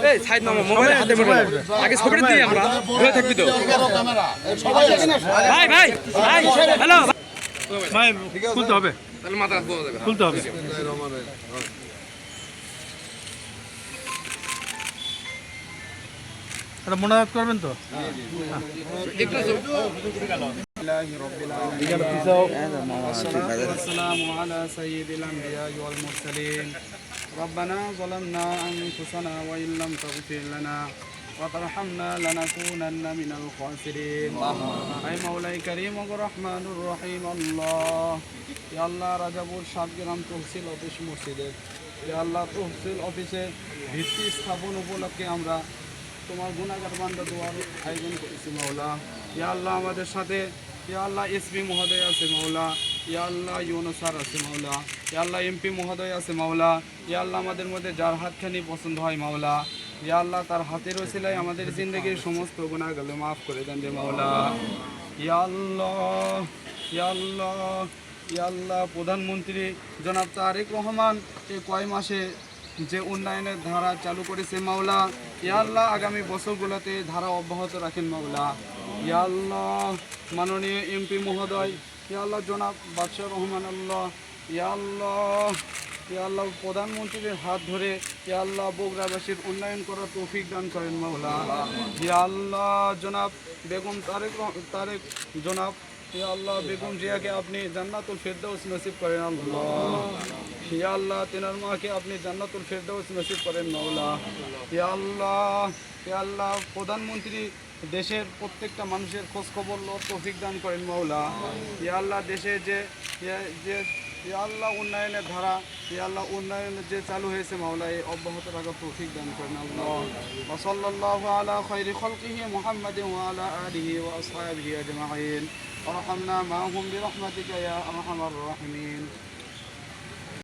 এই সাইড নামো, মোবাইল হাতে মোবাইল আগে ছবিটা দিই আমরা, ধরে থাকবি তো ভাই ভাই ভাই হ্যালো ভাই খুলতে হবে, তাহলে মাথা খুলতে হবে। এটা মোনাজাত করবেন তো? والسلام على سيد الأنبياء والمرسلين ربنا ظلمنا أنفسنا وإن لم تغفر لنا وترحمنا لنكونن من الخاسرين أي مولاي كريم الرحمن الرحيم الله يا الله রাজাপুর সাতগ্রাম তহসিল অফিস মসজিদে ইয়া আল্লাহ তহসিল অফিসে ভিত্তি স্থাপন উপলক্ষে আমরা তোমার গুনাহগার বান্দা দোয়ার আয়োজন করেছি মাওলা। ইয়া আল্লাহ আমাদের সাথে ইয়া আল্লাহ এসপি মহোদয় আছে মাওলা, ইয়া আল্লাহ ইউনুস স্যার আছে মাওলা, ইয়া আল্লাহ এমপি মহোদয় আছে মাওলা। ইয়া আল্লাহ আমাদের মধ্যে যার হাতখানি পছন্দ হয় মাওলা, ইয়া আল্লাহ তার হাতের ওসিলায় আমাদের জিন্দগির সমস্ত গুনাহগুলো মাফ করে দেন রে মাওলা। ইয়া আল্লাহ ইয়া আল্লাহ ইয়া আল্লাহ প্রধানমন্ত্রী জনাব তারেক রহমান এই কয় মাসে যে উন্নয়নের ধারা চালু করেছে মাওলা, ইয়া আল্লাহ আগামী বছরগুলোতে ধারা অব্যাহত রাখেন মাওলা। ইয়া আল্লাহ মাননীয় এমপি মহোদয় ইয়া আল্লাহ জনাব বাদশাহ রহমান আল্লাহ, ইয়া আল্লাহ ইয়া আল্লাহ প্রধানমন্ত্রীর হাত ধরে ইয়া আল্লাহ বগুড়াবাসীর উন্নয়ন করার তৌফিক দান করেন মাওলা। ইয়া আল্লাহ জনাব বেগম তারেক জনাব ইয়া আল্লাহ বেগম জিয়াকে আপনি জান্নাতুল ফেরদাউস নসিব করেন আল্লাহ। ইয়া আল্লাহ তেনার মাকে আপনি জান্নাতুল ফেরদাউস নসিব করেন মাওলা। ইয়া আল্লাহ প্রধানমন্ত্রী দেশের প্রত্যেকটা মানুষের খোঁজ খবর তৌফিক দান করেন মাওলা। ইয়া আল্লাহ দেশে যে ইয়া আল্লাহ উন্নয়নের ধারা ইয়া আল্লাহ উন্নয়নের যে চালু হয়েছে মাওলা এই অব্যাহত রাখার তৌফিক দান করেন আল্লাহ। ওয়া সাল্লাল্লাহু আলা খায়রি খালকিহি মুহাম্মাদিন ওয়া আলা আলিহি ওয়া আসহাবিহি আজমাইন ওয়া রাহমানা মাআহুম বিরহমাতিকা ইয়া আরহামার রাহিমিন।